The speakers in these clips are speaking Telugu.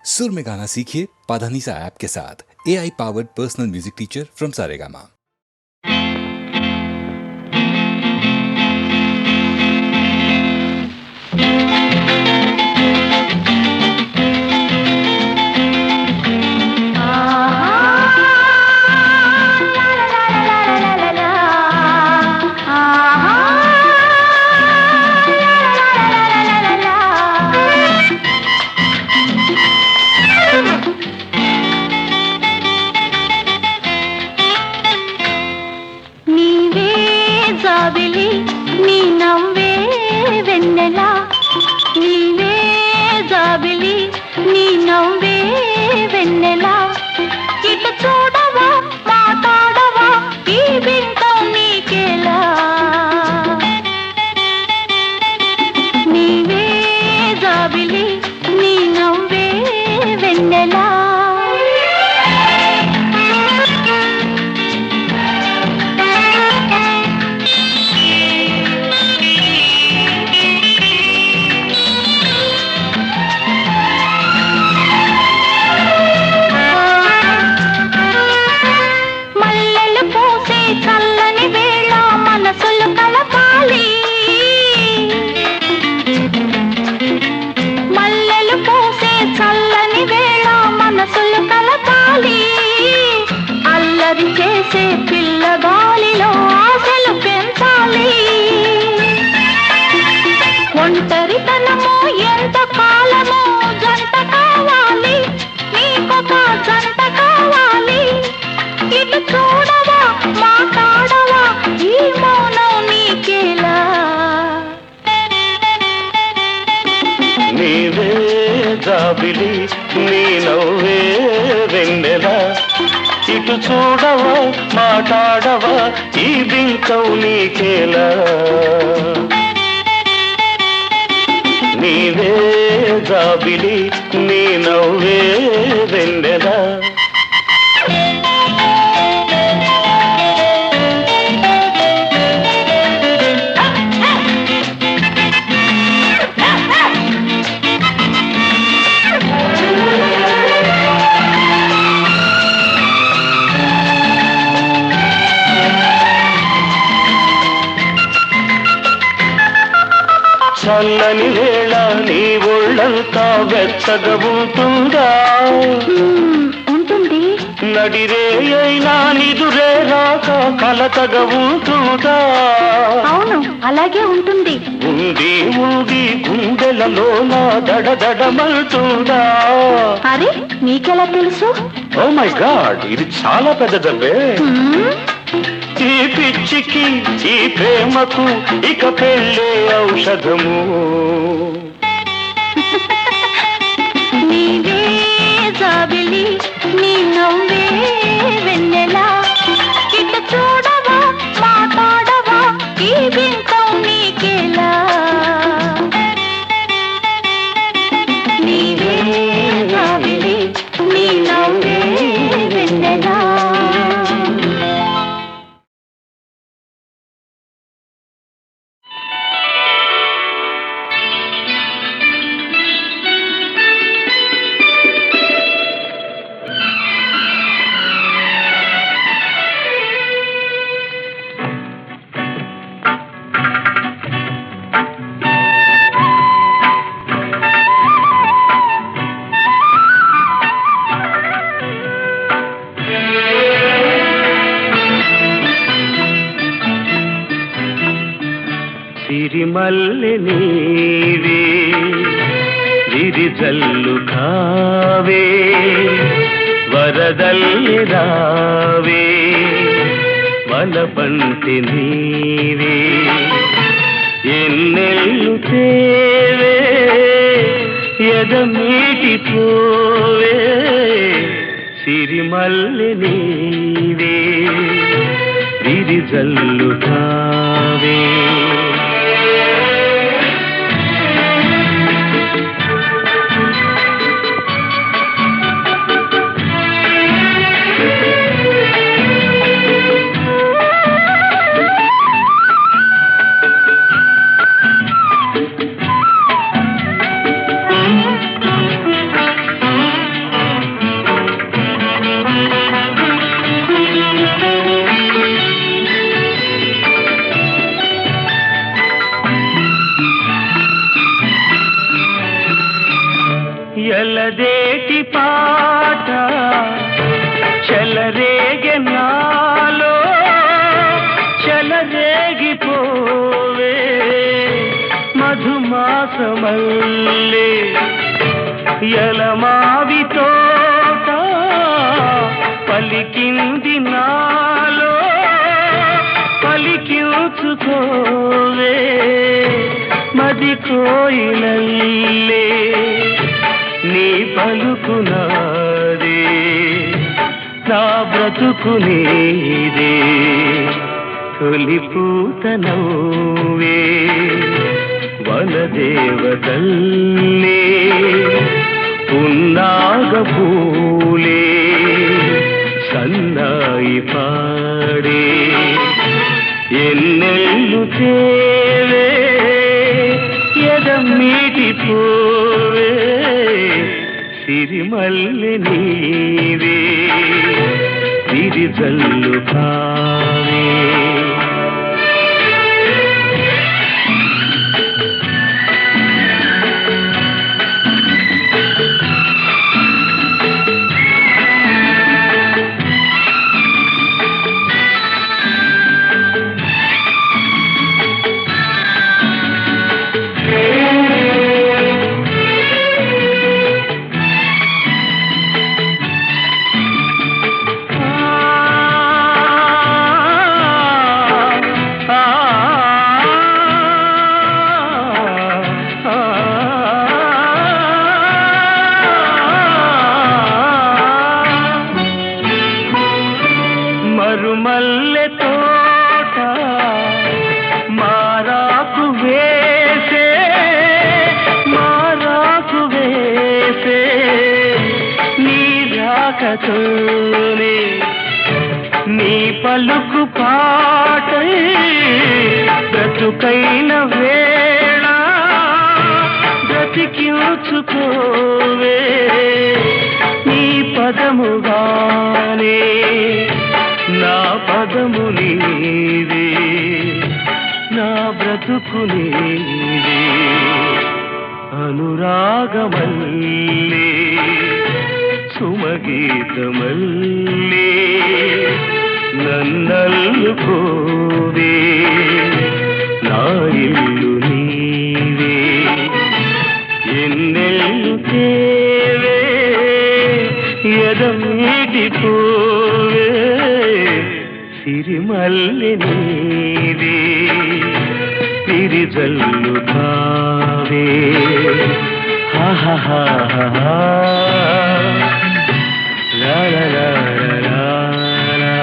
सुर में गाना सीखिए पाधानीसा ऐप के साथ। AI powered personal music teacher from Saregama. ఇటు చూడవా మాట్లాడవా ఈ బింకం నీకేలా నీవే జాబిలి నీ నవ్వే వెన్నెలా చల్లని వేళ నీ ఒళ్ళంతా వెచ్చగా ఉంటుందా ఉంటుంది నడిరే అయినా నిదురే రాక కలతగా ఉంటుందా అవును అలాగే ఉంటుంది ఉంది ఉంది గుండెలలో దడదడమవుతుందా అరే నీకెలా తెలుసు ఓ మై గాడ్ ఇది చాలా పెద్ద దెబ్బే ఈ పిచ్చికి ఈ ప్రేమకు ఇక పెళ్ళే ఔషధము నీవే జాబిలి నీ నవ్వే వెన్నెలా ఇటు చూడవా మాట్లాడవా ఈ బింకం నీకేలా నీవే జాబిలి నీ నవ్వే వెన్నెలా సిరిమల్లె నీవే విరిజల్లు కావే వరదల్లి రావే వలపంటి నీవే ఎన్నెల్లు తేవే ఎదమీటి పోవే సిరిమల్లె నీవే విరిజల్లు కావే ఎలదేటి పాట చెలరేగె నాలో చెలరేగిపోవే మధుమాసమల్లే ఎలమావి తోట పలికింది నాలో పలికించుకోవే మది కోయిలల్లే నీ పలుకునాదే నా బ్రతుకునేదే తొలి పూత నవ్వే వనదేవతల్లే పున్నాగ పూలే సన్నాయి పాడే ఎన్నెల్లు తేవే ఎదమ్మీటి పోవే సిరిమల్లె నీవే సిరిజల్లు కావే మరుమల్లె తోట మారాకు వేసే నీ రాకతోనే నీ పలుకు పాటై బ్రతుకైన వేళ బ్రతికించుకోవే నీ పదముగానే నా పదము నీవే నా బ్రతుకు నీవే అనురాగమల్లే సుమగీతమల్లే నన్నల్లుకోవే నా ఇల్లు నీవే ఎన్నెల్లు తేవే ఎదమీటి పోవే సిరిమల్లె నీవే సిరిజల్లు కావే హాహాహా లా లా లా లా లా.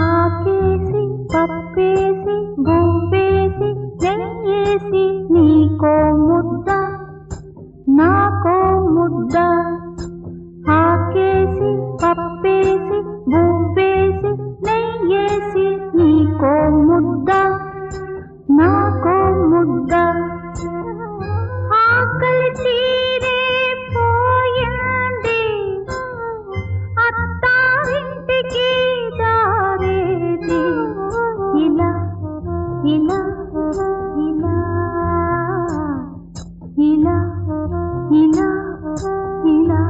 ఆకేసి పప్పేసి బువ్వేసి నెయ్యేసి నీకో ముద్ద నాకో ముద్ద ఆకేసి పప్పేసి బువ్వేసి నెయ్యేసి నీకో ముద్ద నాకో ముద్ద ఆకలి తీరే పోయింది అత్తారింటికి దారేది ఇలా ఇలా ఇలా ఇలా ఇలా ఇలా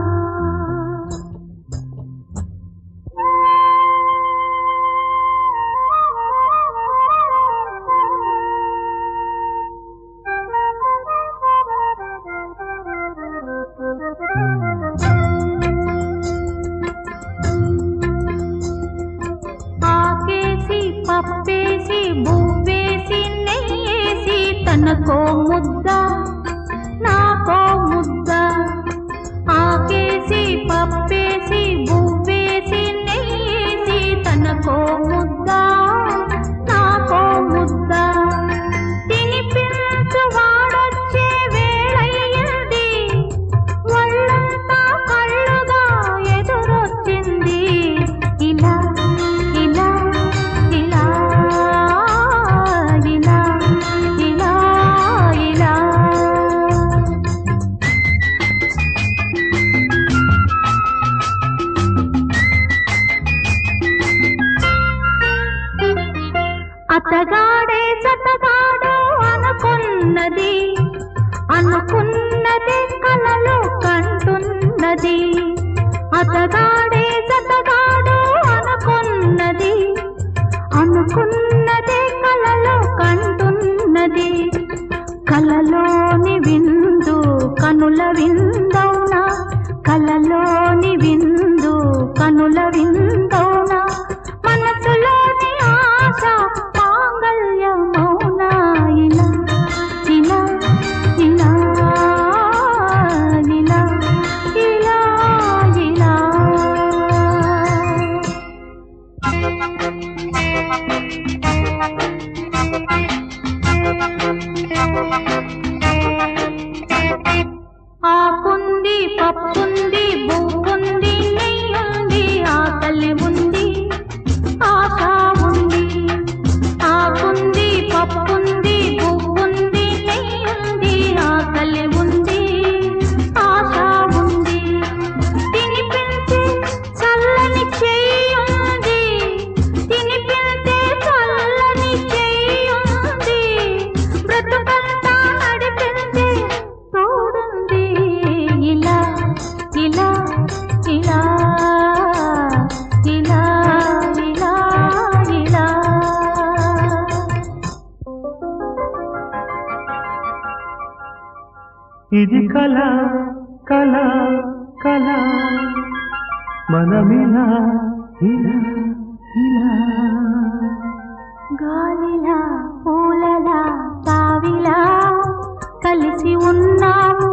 ఆకేసి పప్పేసి బువ్వేసి నెయ్యేసి తనకో ముద్ద నాకో ముద్ద ఆకేసి పప్పేసి బువ్వేసి నెయ్యేసి తనకో ముద్ద నాకో ముద్ద తినిపించు వాడొచ్చే వేళయ్యింది ఒళ్ళంతా కళ్ళుగా ఎదురొచ్చింది ఇలా ఇలా అతగాడే సతగాడు అనుకున్నది, అనుకున్నదే కలలో కంటున్నది. అతగాడే సతగాడు అనుకున్నది, అనుకున్నదే కలలో కంటున్నది. కలలోని విందు కనుల విందౌనా, కలలోని విందు కనుల విందౌనా, మనసులోని ఆశ మాంగళ్యమౌనా. ఇలా ఇలా ఇలా ఇలా ఇలా ఇలా ఆకుంది పప్పుంది బువ్వుంది నెయ్యుంది ఆకలి ఉంది ఆశ ఉంది. ఆకుంది పప్పుంది బువ్వుంది నెయ్యుంది ఆకలి ఉంది ఆశ ఉంది. తినిపించే చల్లని చెయ్యుంది, తినిపించే చల్లని చెయ్యుంది. బ్రతుకంతా నడిపించే తోడుంది. ఇలా ఇలా ఇలా ఇలా ఇలా ఇలా ఇది కళ కళ కళ మనమిలా ఇలా ఇలా. గాలిలా పూలలా తావిలా కలిసి ఉన్నాము,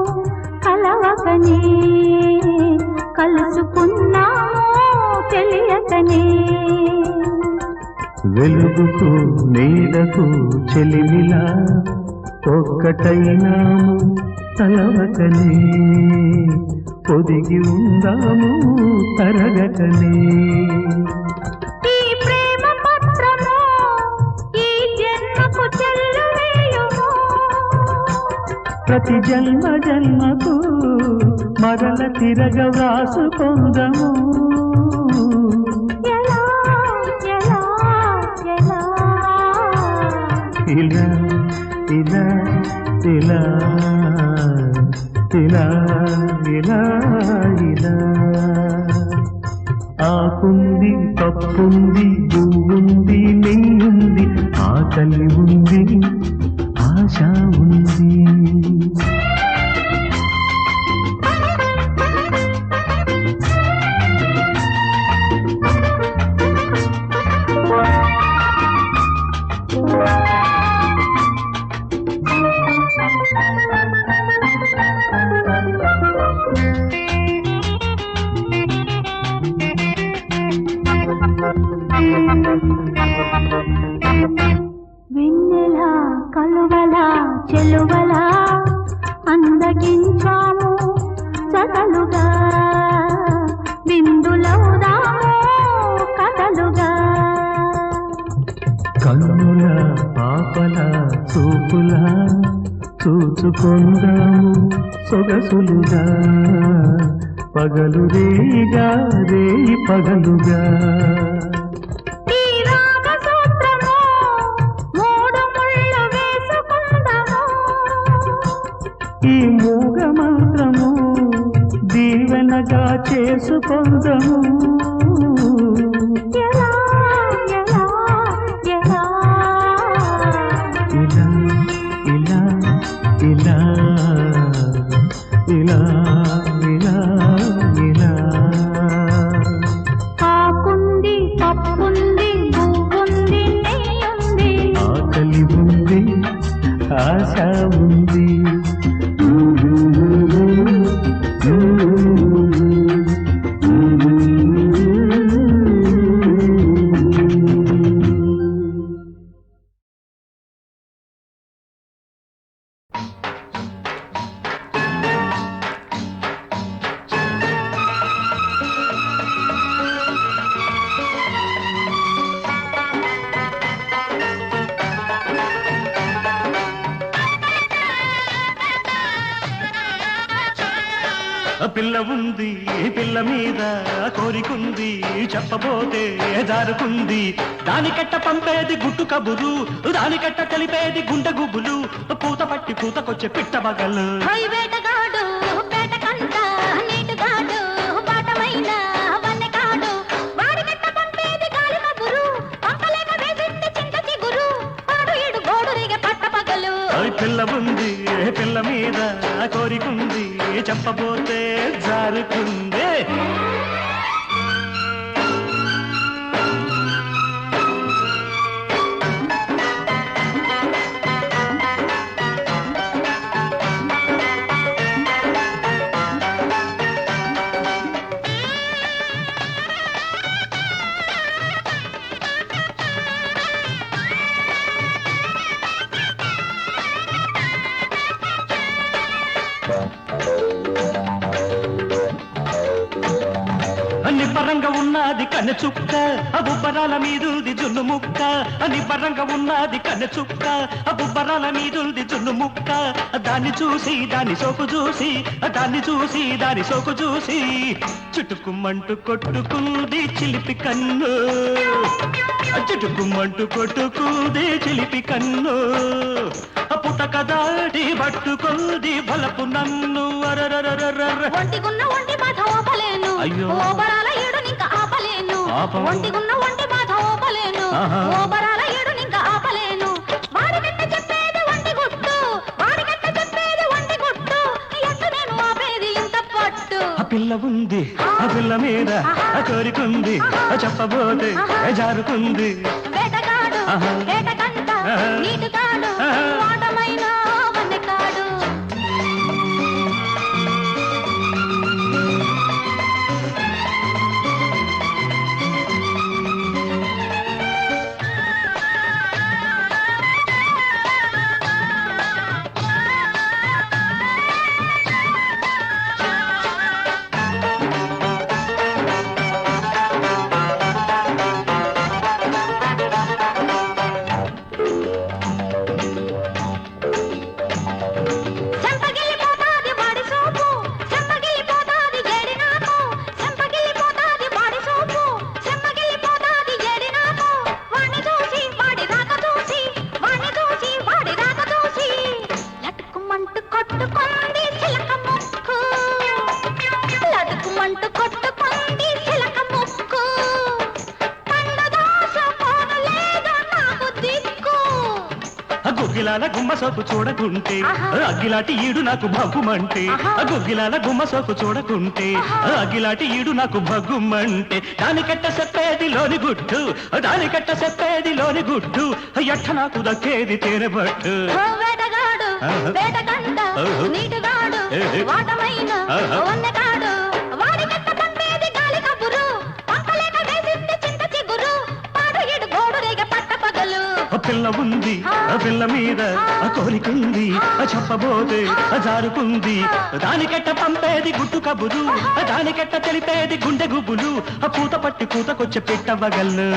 కలవకనే కలుసుకున్నాము తెలియకనే. వెలుగుకు నీడకు చెలిమిలా ఒక్కటైనాము తలవకనే, పొదిగి ఉందాము తరగకనే. ఈ ప్రేమ పత్రము ఈ జన్మకు చెల్లువేయుము, ప్రతి జన్మ జన్మకు మరల తిరగ వ్రాసుకొందము. ఎలా ఎలా ఎలా ఇలా ఇలా ఇలా ఇలా ఇలా ఇలా. ఆకుంది పప్పుంది పువ్వుంది నెయ్యుంది ఆకలి ఉంది ఆశ ఉంది. వెన్నెలా కలువలా చెలువలా అందగించాము చదలుగా, విందులవుదాము కథలుగా. కన్నుల పాపల చూపుల చూచుకొందాము సొగసులుగా, పగలు రేగా రేయి పగలుగా. ఈ రాగ సూత్రము మూడు ముళ్ళు వేసుకుందాము, ఈ మూగ మంత్రము దీవెనగా చేసుకొందము. ఎలా ఎలా ఎలా ఇలా ఇలా ఇలా ఇలా ఇలా ఇలా. ఆకుంది పప్పుంది పువ్వుంది నెయ్యుంది ఆకలి ఉంది ఆశ ఉంది. పిల్ల ఉంది పిల్ల మీద కోరికుంది చెప్పబోతే జారుకుంది దానికట్ట పంపేది గుట్టు కబురు దానికట్ట తెలిపేది గుండె గుబులు పూత పట్టి పూతకొచ్చే పిట్ట బగలు వేటగాడు పేటకంట నీటుగాడు బాటమైన వన్నెకాడు వాడికట్ట పంపేది గాలి కబురు పంపలేక వేసింది చింత చిగురు పాడు ఇడు గోడురిగే పట్ట పగలు పిల్ల ఉంది పిల్ల మీద కోరికుంది చెప్పబోతే జారుకుంది నిబ్బరంగా ఉన్నది కన్నె చుక్క బుబ్బరాల మీదుంది జున్ను ముక్క నిబ్బరంగా ఉన్నది కన్నె చుక్క బుబ్బరాల మీదుంది జున్ను ముక్క దాన్ని చూసి దాని సోకు చూసి దాన్ని చూసి దాని సోకు చూసి చుట్టుకుమ్మంటూ కొట్టుకుంది చిలిపి కన్ను చుట్టుకుమ్మంటూ కొట్టుకుంది చిలిపి కన్ను పుటక దాడి పట్టుకుంది బలపు నన్ను ఒంటిగున్న ఒంటి బాధ ఓపలేను అయ్యో. ఓబరాల ఏడు నింక ఆపలేను ఆపము. ఒంటిగున్న ఒంటి బాధ ఓపలేను ఆహా. ఓబరాల ఏడు నింక ఆపలేను వాడికట్ట చెప్పేది ఒంటి గుట్టు వాడికట్ట చెప్పేది ఒంటి గుట్టు ఎట్ట నేను ఆపేది ఇంత పట్టు పిల్ల ఉంది పిల్ల మీద కోరికుంది చెప్పబోతే జారుకుంది వేటగాడు ఆహా. వేటకంట ఆహా. నీటుగాడు ఆహా. వాటమైన వన్నెకాడు చెంపగిల్లిపోతాది వాడి సోపు చెంపగిల్లిపోతాది ఏడి నాకు చెంపగిల్లిపోతాది వాడి సోపు చెంపగిల్లిపోతాది ఏడి నాకు వాణ్ణి చూసి వాడి రాక చూసి వాణ్ణి చూసి వాడి రాక చూసి లటుకుమంటూ కొట్టుకుంది చిలక ముక్కు లటుకుమంటూ కొట్టుకుంది చిలక ముక్కు పండు దోశ పోనలేదా నాకు దిక్కు గుగ్గిలాల గుమ్మ సోపు చూడకుంటే ఆహా. అగ్గిలాటి ఈడు నాకు భగ్గుమంటే ఆహా. గుగ్గిలాల గుమ్మ సోపు చూడకుంటే అగ్గిలాటి ఈడు నాకు భగ్గుమంటే దానికట్ట చెప్పేది లోని గుట్టు దానికట్ట చెప్పేది లోని గుట్టు ఎట్ట నాకు దక్కేది తేనెబట్టు వేటగాడు ఆహా. వేటకంట ఆహా. నీటుగాడు ఏహే. వాటమైన ఆహా. వన్నెకాడు వాడికట్ట పంపేది గాలి కబురు పంపలేక వేసింది చింత చిగురు పాడు ఇడు గోడురేగ పట్ట పగలు పిల్ల ఉంది పిల్ల మీద కోరికుంది చెప్పబోతే జారుకుంది దానికట్ట పంపేది గుట్టు కబురు దానికట్ట తెలిపేది గుండె గుబులు పూత పట్టి పూతకొచ్చే పెట్టవగల్లు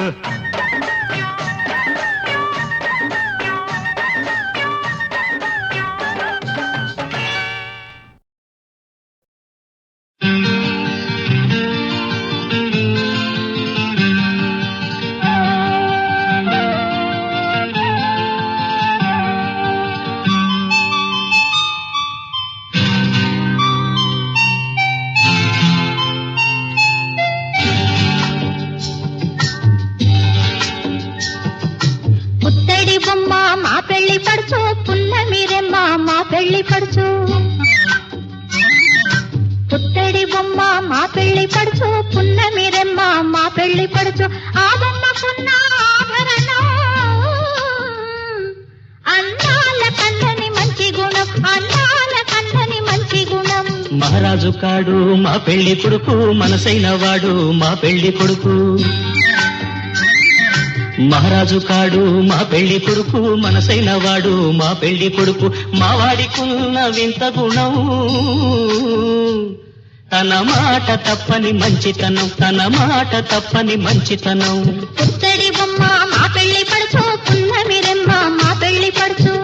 పుత్తడి బొమ్మ మా పెళ్లి పడుచు పున్నమిరెమ్మ మా పెళ్లి పడుచు పుత్తడి బొమ్మ మా పెళ్లి పడుచు పున్నమిరెమ్మ మా పెళ్లి పడుచు ఆ బొమ్మకున్న ఆభరణం అందాల కన్నని మంచి గుణం అందాల కన్నని మంచి గుణం మహారాజు కాడు మా పెళ్లి కొడుకు మనసైన వాడు మా పెళ్లి కొడుకు మహారాజు కాడు మా పెళ్లి కొడుకు మనసైన వాడు మా పెళ్లి కొడుకు మా వాడికున్న వింత గుణం తన మాట తప్పని మంచితనం తన మాట తప్పని మంచితనం పుత్తడి బొమ్మ మా పెళ్లి పడుచు పున్నమిరెమ్మ మా పెళ్లి పడుచు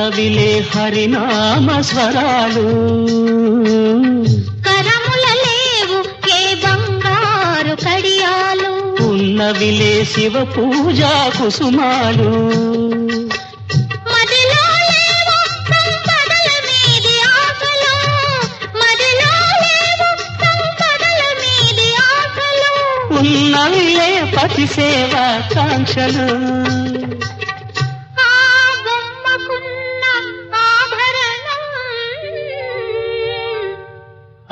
ఉన్నవిలే హరినామ స్వరాలు కరముల లేవు ఏ బంగారు కడియాలు ఉన్నవిలే శివ పూజా కుసుమాలు మదిలో లేవు సంపదల మీది ఆశలు మదిలో లేవు సంపదల మీది ఆశలు ఉన్నవిలే పతి సేవా కాంక్షలు ఆ బొమ్మకున్న ఆభరణం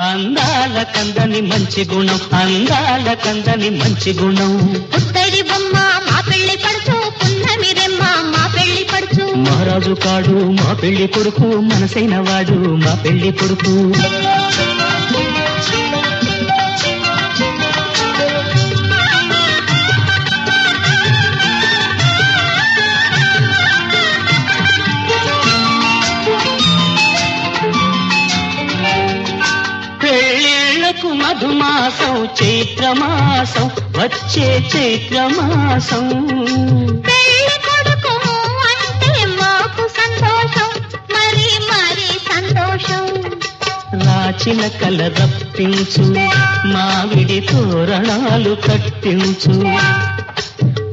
అందాల కందని మంచి గుణం అందాల కందని మంచి గుణం పుత్తడి బొమ్మ మా పెళ్లి పడుచు పున్నమి రెమ్మ మా పెళ్లి పడుచు మహారాజు కాడు మా పెళ్లి కొడుకు మనసైన వాడు మా పెళ్లి కొడుకు పెళ్ళిళ్ళకు మధుమాసం చైత్రమాసం వచ్చే చైత్రమాసం పెళ్లి కొడుకు అంటే మాకు సంతోషం మరి మరి సంతోషం రాచిన కల రప్పించు మావిడి తోరణాలు కట్టించు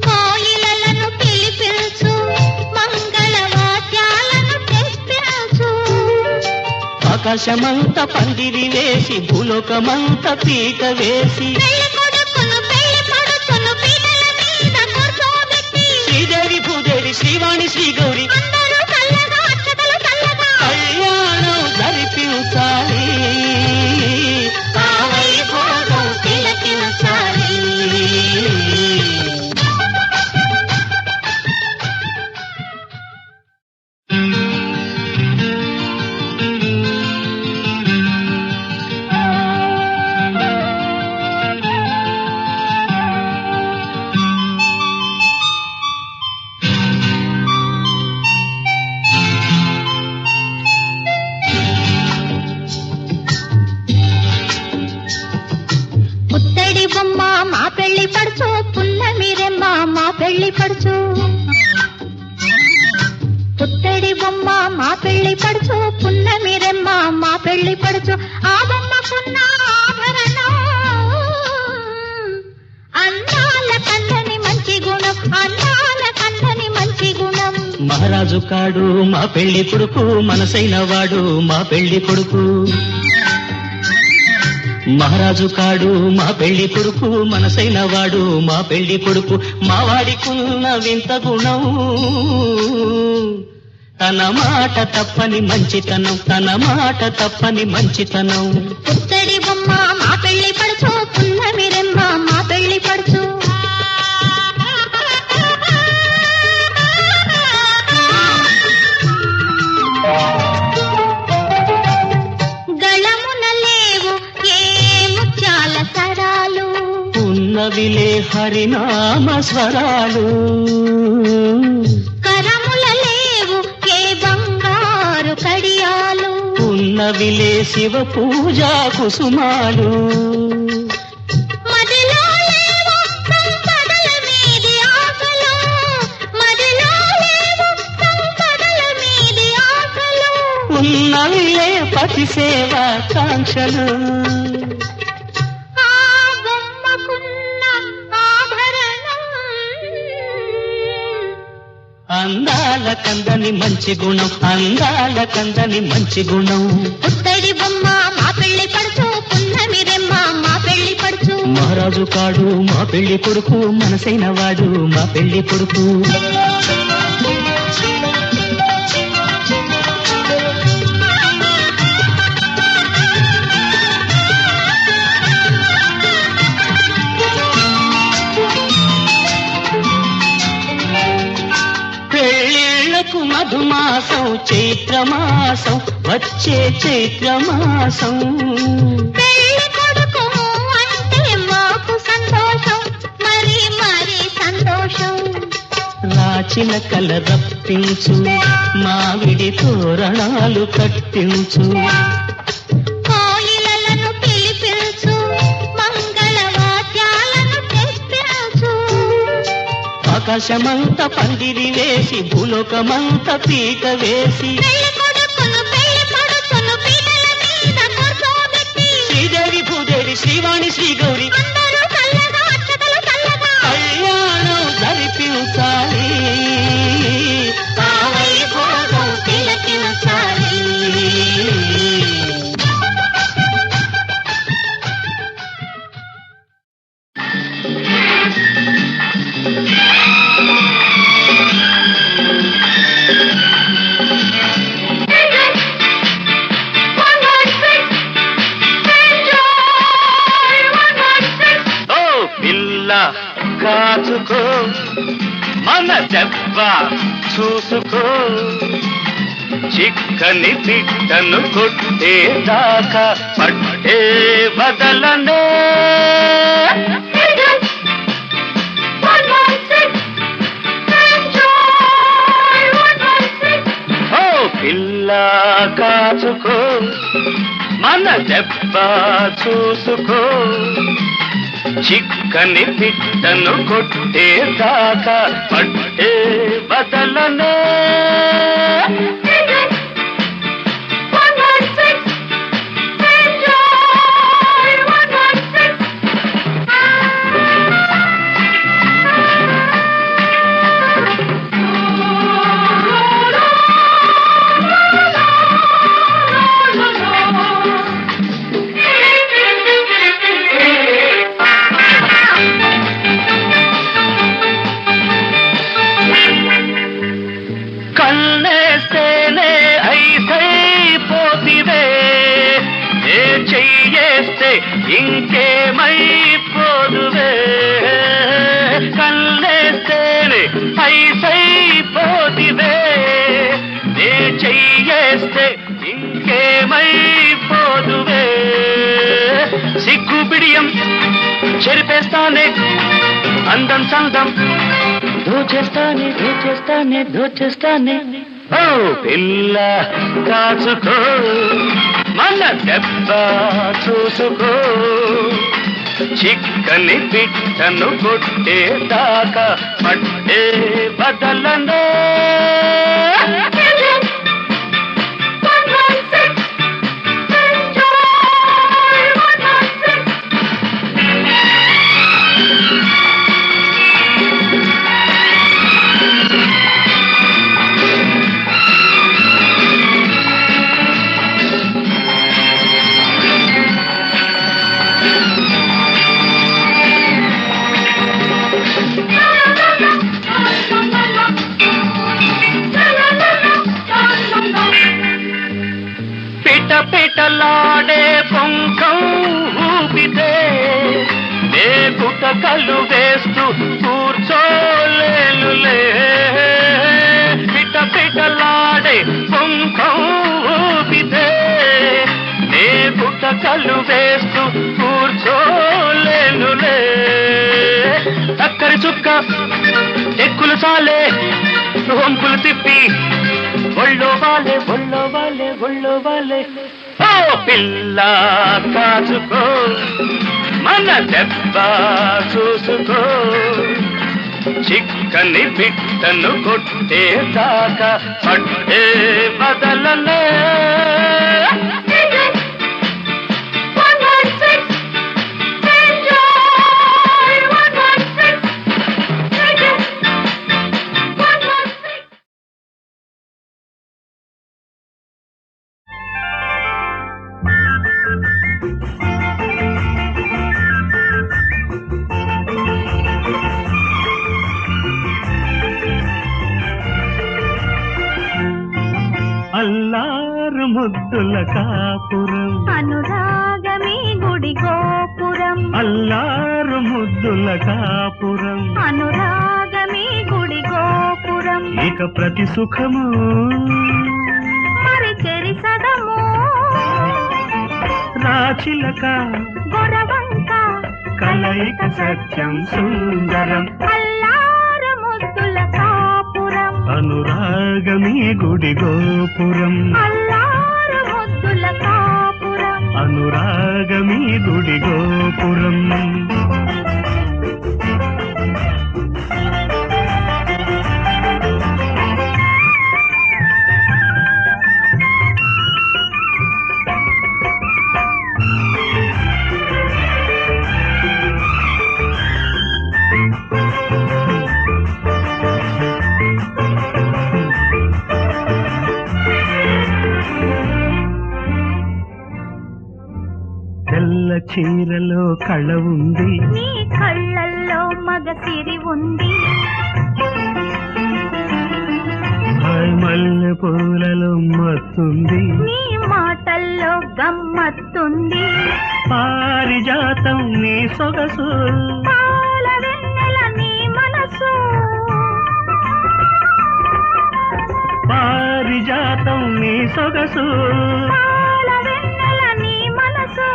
కోయిలలను పిలిపించు మంగళవాద్యాలను తెప్పించు ఆకాశమంత పందిరి వేసి భూలోకమంత పీట వేసి పెళ్లి కొడుకును పెళ్లి కొడుకును పీటల మీద కూర్చోబెట్టి శ్రీదేవి భూదేవి శ్రీవాణి శ్రీగౌరి అందరూ చల్లగా అక్షతలు చల్లగా కళ్యాణం జరిపించాలి ఆ వైభోగం తిలకించాలి పుత్తడి బొమ్మ మా పెళ్లి పడుచు పున్నమి రెమ్మ మా పెళ్లి పడుచు పుత్తడి బొమ్మ మా పెళ్లి పడుచు పున్నమి రెమ్మ మా పెళ్లి పడుచు ఆ బొమ్మకున్న ఆభరణం అందాల కందని మంచి గుణం అందాల కందని మంచి గుణం మహారాజు కాడు మా పెళ్లి కొడుకు మనసైన వాడు మా పెళ్లి కొడుకు మహారాజు కాడు మా పెళ్లి కొడుకు మనసైన వాడు మా పెళ్లి కొడుకు మా వాడికున్న వింత గుణం తన మాట తప్పని మంచితనం తన మాట తప్పని మంచితనం పుత్తడి బొమ్మ మా పెళ్లి పడుచు పున్నమి రెమ్మ మా పెళ్లి పడుచు గళమున లేవు ఏ ముత్యాల సరాలు ఉన్నవిలే హరినామ స్వరాలు కరముల లేవు ఏ బంగారు కడియాలు ఉన్నవిలే శివ పూజా కుసుమాలు మదిలో లేవు సంపదల మీది ఆశలు మదిలో లేవు సంపదల మీది ఆశలు ఉన్నవిలే పతి సేవా కాంక్షలు ఆ బొమ్మకున్న ఆభరణం అందాల కందని మంచి గుణం అందాల కందని మంచి గుణం పుత్తడి బొమ్మ మా పెళ్లి పడుచు పున్నమి రెమ్మ మా పెళ్లి పడుచు మహారాజు కాడు మా పెళ్లి కొడుకు మనసైన వాడు మా పెళ్లి కొడుకు పెళ్ళిళ్ళకు మధుమాసం చైత్రమాసం వచ్చే చైత్రమాసం పెళ్లి కొడుకు అంటే మాకు సంతోషం మరి మరి సంతోషం రాచిన కల రప్పించు మావిడి తోరణాలు కట్టించు కోయిలలను పిలిపించు మంగళవాద్యాలను తెప్పించు ఆకాశమంత పందిరి వేసి భూలోకమంత పీట వేసి శ్రీదేవి భూదేవి శ్రీవాణి శ్రీగౌరి కళ్యాణం జరిపించాలి కాచుకో మన దెబ్బ చూసుకో చిక్కని పిట్టను కొట్టేదాకా పట్టే బదలనే ఓ పిల్ల కాచుకో మన దెబ్బ చూసుకో చిక్కని పిట్టను కొట్టేదాకా పట్టే బదలనే ఇంకేమైపోదువే కళ్ళేస్తేనే ఐసైపోతివే నే చెయ్యేస్తే ఇంకేమైపోదువే సిగ్గు బిడియం చెరిపేస్తానే అందం సందం దోచేస్తానే దోచేస్తానే దోచేస్తానే ఓ పిల్ల కాచుకో మన దెబ్బ చూసుకో చిక్కని పిట్టను కొట్టేదాకా పట్టే బదలనే పిటలాడే పొంకం ఊపితే నే గుటకలు వేస్తూ కూర్చోలేనులే పిటలాడే పొంకం ఊపితే నే గుటకలు వేస్తూ కూర్చోలేనులే చక్కరి చుక్క ఎక్కులు సాలే వంపులు తిప్పి ఒళ్ళో వాలే ఒళ్ళో వాలే ఒళ్ళో వాలే ఓ పిల్ల కాచుకో మన దెబ్బ చూసుకో చిక్కని పిట్టను కొట్టేదాకా పట్టే బదలనే అల్లారు ముద్దుల కాపురం అనురాగమే గుడి గోపురం అల్లారు ముద్దుల కాపురం అనురాగమే గుడి గోపురం ఇక ప్రతి సుఖము మరి చెరిసడము రాచిలక గొరవంక కలయిక సత్యం సుందరం అల్లారు ముద్దుల కాపురం అనురాగమే గుడి గోపురం అల్లారు ముద్దుల కాపురం అనురాగమే గుడి గోపురం చీరలో కళ ఉంది, నీ కళ్ళల్లో మగ సిరి ఉంది, హాయ్ మల్లె పూలలో మత్తుంది, నీ మాటల్లో గమ్మత్తుంది, పారిజాతం నీ సొగసు, పాల వెన్నెల నీ మనసు, పారిజాతం నీ సొగసు, పాల వెన్నెల నీ మనసు,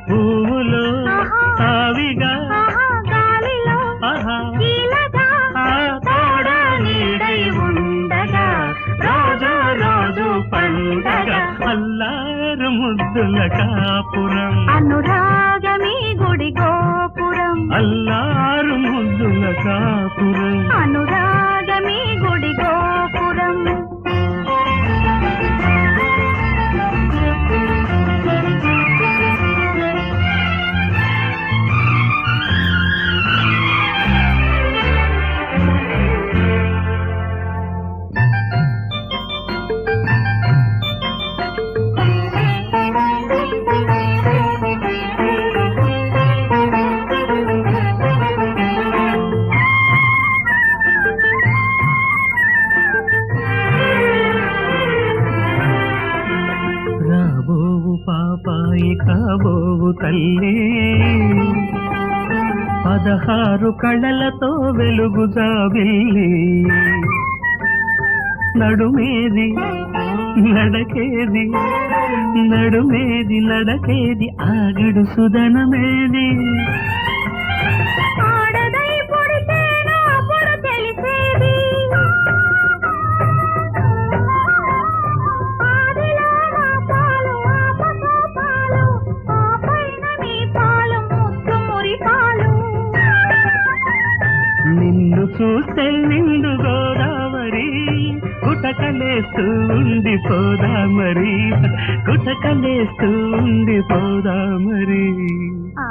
పువ్వులో ఆహా. తావిగా ఆహా గాలిలో ఆహా కీలగా ఆ తోడ నీడై ఉండగా రోజు రోజు పండగ అల్లారు ముద్దుల కాపురం, అనురాగమీ గుడి గోపురం, అల్లారు ముద్దుల కాపురం. అనురాగమీ గుడి గోపురం. రాబోవు పాపాయి కాబోవు తల్లి, 16 కళలతో వెలుగు జాబిల్లి, నడుమేది నడకేది, నడుమేది నడకేది, ఆగడు సుదనమేది, ఆడదై పుడితేనా అప్పుడు తెలిసేది, ఆదిలో నా పాలు ఆపసో పాలు, ఆపైన నీ పాలు ముద్దు మురిపాలు, నిన్ను చూస్తే నిండు గోదావరి కుటకలేస్తూ ఉండిపోదా మరి, కుటకలేస్తూ ఉండిపోదా మరి. ఆ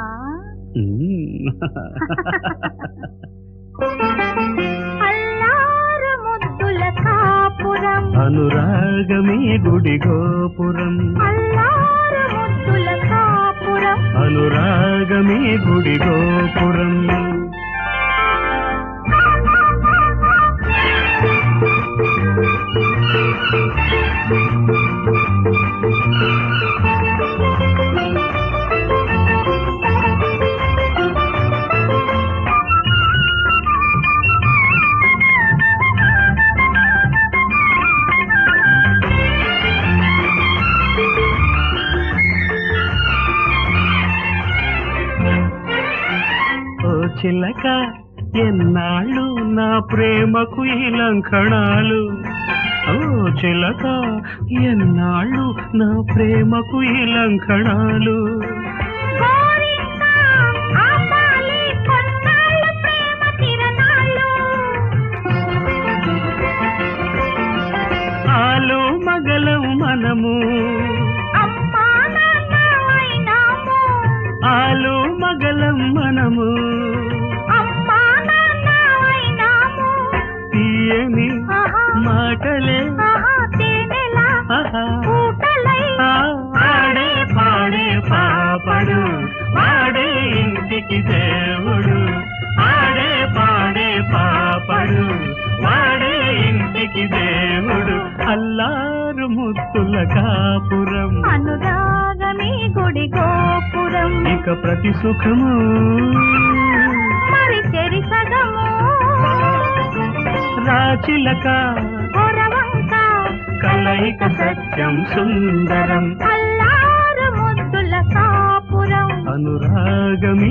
అల్లారు ముద్దుల కాపురం, అనురాగమే గుడి గోపురం, అల్లారు ముద్దుల కాపురం. అనురాగమే గుడి గోపురం. ఓ చిలక ఎన్నాళ్ళు నా ప్రేమకు ఈ లంకణాలు, ఓ చిలక ఎన్నాళ్ళు నా ప్రేమకు ఈ లంకణాలు, గోరింకా ఆపాలి కొన్నాళ్ళు ప్రేమ తిరణాలు, ఆలు మగలం మనము, అమ్మా నాన్న అయినాము, ఆలు మగలం మనము, అమ్మా నాన్న అయినాము, తీయని ఆహా మాటలే ఆహా తేనెలా ఆహా పూటలై ఆడే పాడే పాపడు, వాడే ఇంటికి దేవుడు, ఆడే పాడే పాపడు, వాడే ఇంటికి దేవుడు, అల్లారు ముద్దుల కాపురం, అనురాగమీ గుడి గోపురం. ఇక ప్రతి సుఖము మరి చెరి సగము రాచిలక పొరవంక కలయిక సత్యం సుందరం, అల్లారు ముద్దుల కాపురం. అనురాగమే